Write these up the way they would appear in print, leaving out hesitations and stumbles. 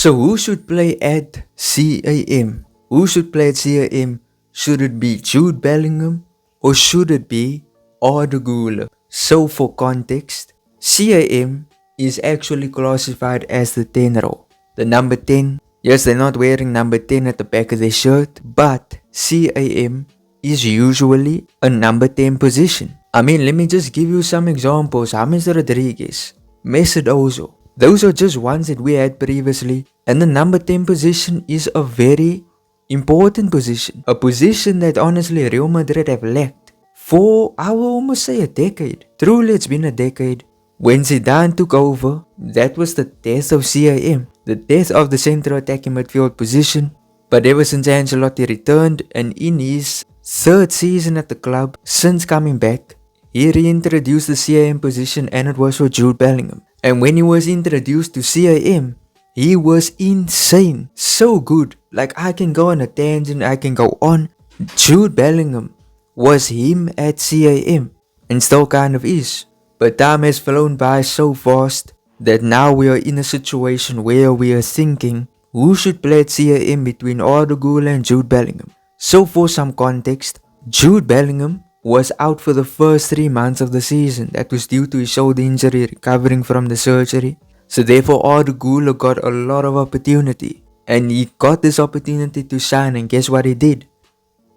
So who should play at CAM? Who should play at CAM? Should it be Jude Bellingham or should it be Arda Güler? So for context, CAM is actually classified as the 10 role. The number 10, yes, they're not wearing number 10 at the back of their shirt, but CAM is usually a number 10 position. I mean, let me just give you some examples. James Rodriguez, Mesut Ozil. Those are just ones that we had previously. And the number 10 position is a very important position. A position that honestly Real Madrid have lacked for, I will almost say, a decade. Truly, it's been a decade. When Zidane took over, that was the death of CAM. The death of the central attacking midfield position. But ever since Ancelotti returned and in his third season at the club, since coming back, he reintroduced the CAM position and it was for Jude Bellingham. And when he was introduced to CAM, he was insane. So good. Like, I can go on a tangent, I can go on. Jude Bellingham was him at CAM and still kind of is. But time has flown by so fast that now we are in a situation where we are thinking who should play at CAM between Arda Güler and Jude Bellingham. So for some context, Jude Bellingham was out for the first 3 months of the season. That was due to his shoulder injury, recovering from the surgery. So therefore Arda Güler got a lot of opportunity. And he got this opportunity to shine, and guess what he did?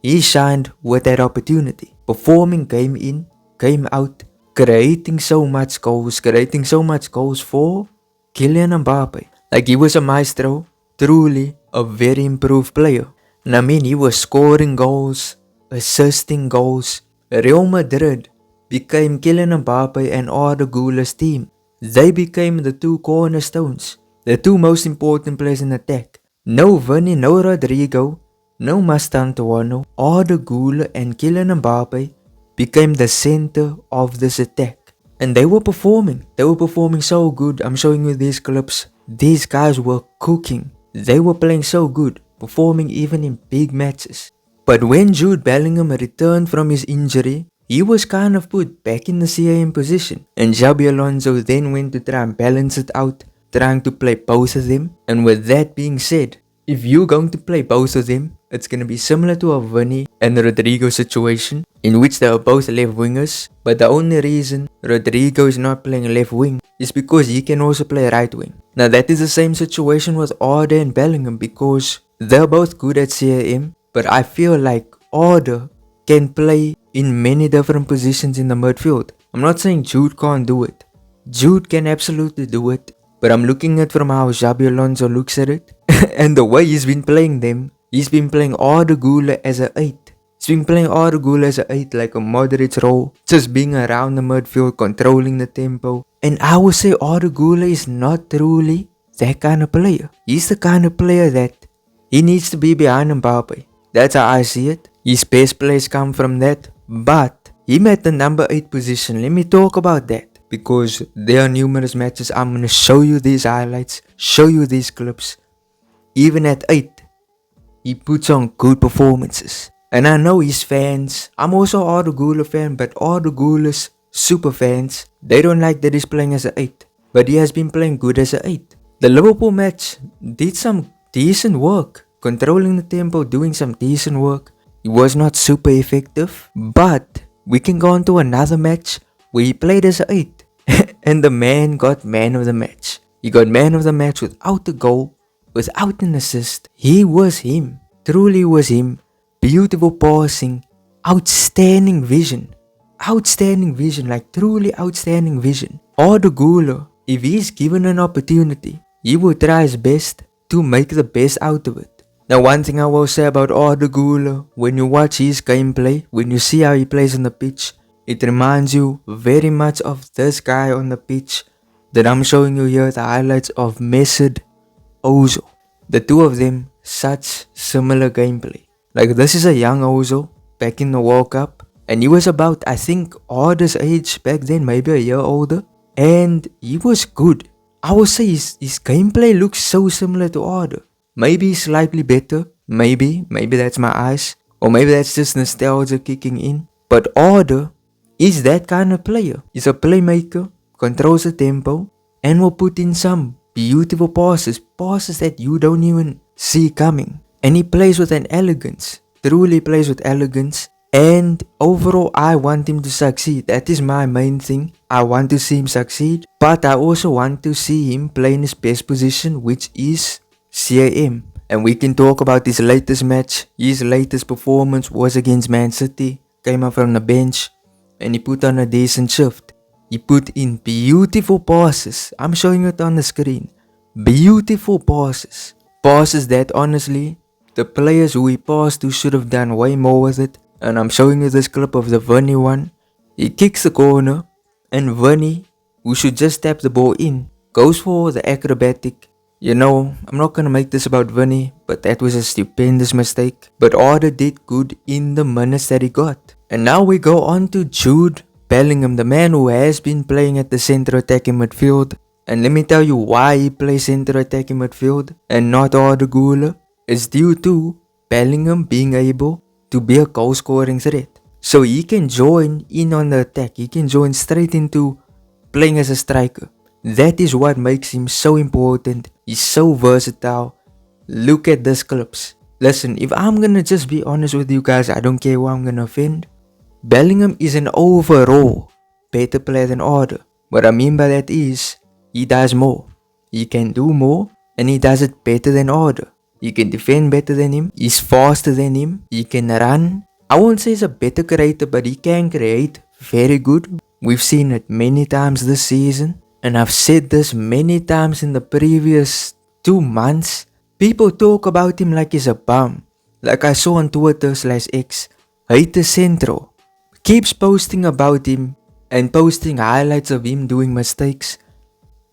He shined with that opportunity. Performing game in, game out, creating so much goals for Kylian Mbappe. Like, he was a maestro, truly a very improved player. And I mean, he was scoring goals, assisting goals. Real Madrid became Kylian Mbappe and Arda Güler's team. They became the two cornerstones, the two most important players in attack. No Vinny, no Rodrigo, no Mastantuano. Arda Güler and Kylian Mbappe became the center of this attack. And they were performing so good. I'm showing you these clips. These guys were cooking. They were playing so good, performing even in big matches. But when Jude Bellingham returned from his injury, he was kind of put back in the CAM position. And Xabi Alonso then went to try and balance it out, trying to play both of them. And with that being said, if you're going to play both of them, it's going to be similar to a Vinny and Rodrigo situation, in which they are both left wingers. But the only reason Rodrigo is not playing left wing is because he can also play right wing. Now that is the same situation with Arda and Bellingham, because they're both good at CAM. But I feel like Arda can play in many different positions in the midfield. I'm not saying Jude can't do it. Jude can absolutely do it. But I'm looking at from how Xabi Alonso looks at it. And the way he's been playing them. He's been playing Arda Güler as an 8. He's been playing Arda Güler as an 8, like a Modric role. Just being around the midfield, controlling the tempo. And I would say Arda Güler is not truly that kind of player. He's the kind of player that he needs to be behind Mbappe. That's how I see it. His best plays come from that. But him at the number 8 position, let me talk about that. Because there are numerous matches. I'm going to show you these highlights, show you these clips. Even at 8, he puts on good performances. And I know his fans. I'm also Arda Güler fan, but Arda Güler's super fans, they don't like that he's playing as an 8. But he has been playing good as an 8. The Liverpool match did some decent work. Controlling the tempo, doing some decent work. He was not super effective. But we can go on to another match where he played as an 8. And the man got man of the match. He got man of the match without a goal, without an assist. He was him. Truly was him. Beautiful passing. Outstanding vision. Outstanding vision. Like truly outstanding vision. Arda Güler, if he's given an opportunity, he will try his best to make the best out of it. Now, one thing I will say about Arda Güler, when you watch his gameplay, when you see how he plays on the pitch, it reminds you very much of this guy on the pitch that I'm showing you here, the highlights of Mesut Ozil. The two of them, such similar gameplay. Like, this is a young Ozil back in the World Cup, and he was about, I think, Arda's age back then, maybe a year older, and he was good. I would say his gameplay looks so similar to Arda. Maybe slightly better, maybe that's my eyes, or maybe that's just nostalgia kicking in. But Arda is that kind of player. He's a playmaker, controls the tempo, and will put in some beautiful passes, passes that you don't even see coming. And he plays with an elegance, truly plays with elegance. And overall, I want him to succeed. That is my main thing. I want to see him succeed, but I also want to see him play in his best position, which is CAM. And we can talk about his latest match. His latest performance was against Man City. Came up from the bench and he put on a decent shift. He put in beautiful passes. I'm showing it on the screen. Beautiful passes. Passes that honestly, the players who he passed to should have done way more with it. And I'm showing you this clip of the Verney one. He kicks the corner and Verney, who should just tap the ball in, goes for the acrobatic. You know, I'm not gonna make this about Verney, but that was a stupendous mistake. But Arda did good in the minutes that he got. And now we go on to Jude Bellingham, the man who has been playing at the center attacking midfield. And let me tell you why he plays center attacking midfield and not Arda Güler. It's due to Bellingham being able to be a goal scoring threat. So he can join in on the attack. He can join straight into playing as a striker. That is what makes him so important. He's so versatile. Look at these clips. Listen, if I'm gonna just be honest with you guys, I don't care who I'm gonna offend. Bellingham is an overall better player than Arda. What I mean by that is, he does more. He can do more and he does it better than Arda. He can defend better than him. He's faster than him. He can run. I won't say he's a better creator, but he can create very good. We've seen it many times this season. And I've said this many times in the previous 2 months. People talk about him like he's a bum. Like I saw on Twitter/X. Hater Central keeps posting about him and posting highlights of him doing mistakes.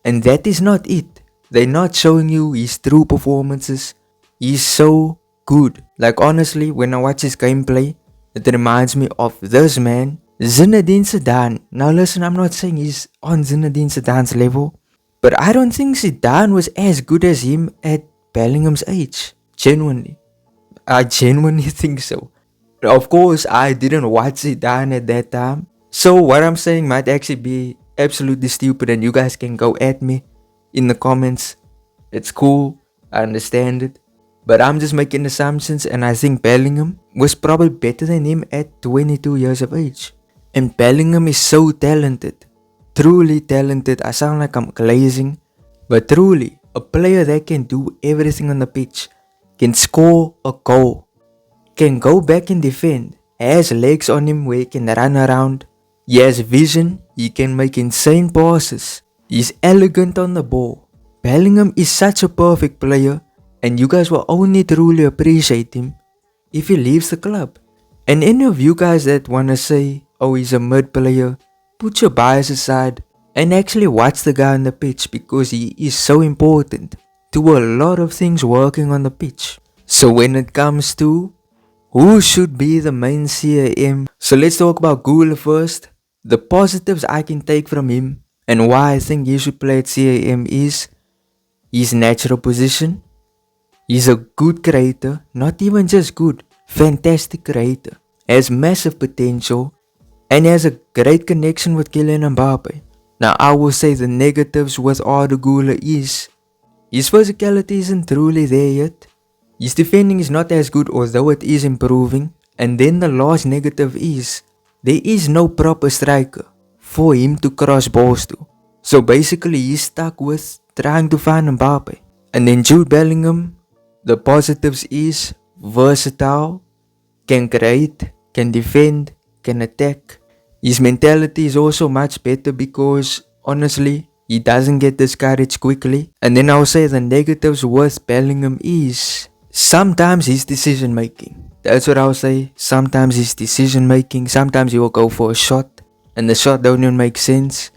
And that is not it. They're not showing you his true performances. He's so good. Like honestly, when I watch his gameplay, it reminds me of this man, Zinedine Zidane. Now listen, I'm not saying he's on Zinedine Zidane's level, but I don't think Zidane was as good as him at Bellingham's age. Genuinely. I genuinely think so. Of course, I didn't watch Zidane at that time, so what I'm saying might actually be absolutely stupid and you guys can go at me in the comments. It's cool, I understand it. But I'm just making assumptions and I think Bellingham was probably better than him at 22 years of age. And Bellingham is so talented. Truly talented. I sound like I'm glazing. But truly, a player that can do everything on the pitch. Can score a goal. Can go back and defend. Has legs on him where he can run around. He has vision. He can make insane passes. He's elegant on the ball. Bellingham is such a perfect player. And you guys will only truly appreciate him if he leaves the club. And any of you guys that wanna say, oh he's a mid player, put your bias aside and actually watch the guy on the pitch because he is so important to a lot of things working on the pitch. So when it comes to who should be the main CAM, so let's talk about Güler first. The positives I can take from him and why I think he should play at CAM is his natural position. He's a good creator, not even just good, fantastic creator. Has massive potential and has a great connection with Kylian Mbappe. Now I will say the negatives with Arda Güler is his physicality isn't truly there yet. His defending is not as good although it is improving. And then the last negative is there is no proper striker for him to cross balls to. So basically he's stuck with trying to find Mbappe. And then Jude Bellingham, the positives is versatile, can create, can defend, can attack. His mentality is also much better because honestly, he doesn't get discouraged quickly. And then I'll say the negatives with Bellingham is sometimes his decision making. That's what I'll say. Sometimes his decision making. Sometimes he will go for a shot and the shot don't even make sense.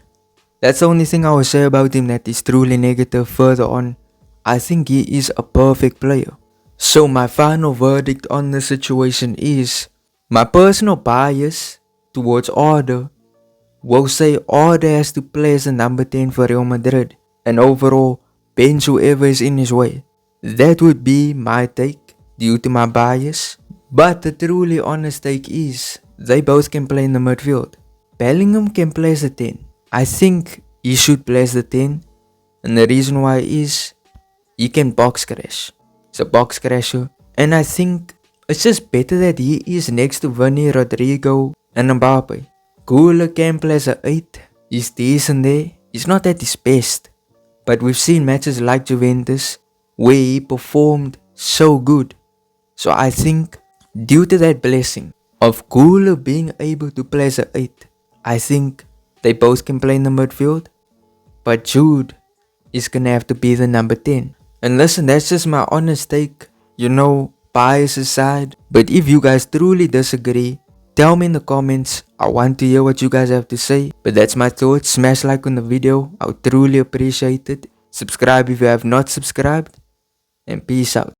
That's the only thing I will say about him that is truly negative. Further on, I think he is a perfect player. So my final verdict on the situation is my personal bias towards Arda will say Arda has to play as a number 10 for Real Madrid and overall bench whoever is in his way. That would be my take due to my bias. But the truly honest take is they both can play in the midfield. Bellingham can play as a 10. I think he should play as the 10. And the reason why is he can box crash. He's a box crasher. And I think it's just better that he is next to Vinny, Rodrigo and Mbappe. Güler can play as a 8. He's decent there. He's not at his best. But we've seen matches like Juventus where he performed so good. So I think due to that blessing of Güler being able to play as a 8, I think they both can play in the midfield. But Jude is gonna have to be the number 10. And listen, that's just my honest take. Bias aside. But if you guys truly disagree, tell me in the comments. I want to hear what you guys have to say. But that's my thoughts. Smash like on the video. I would truly appreciate it. Subscribe if you have not subscribed. And peace out.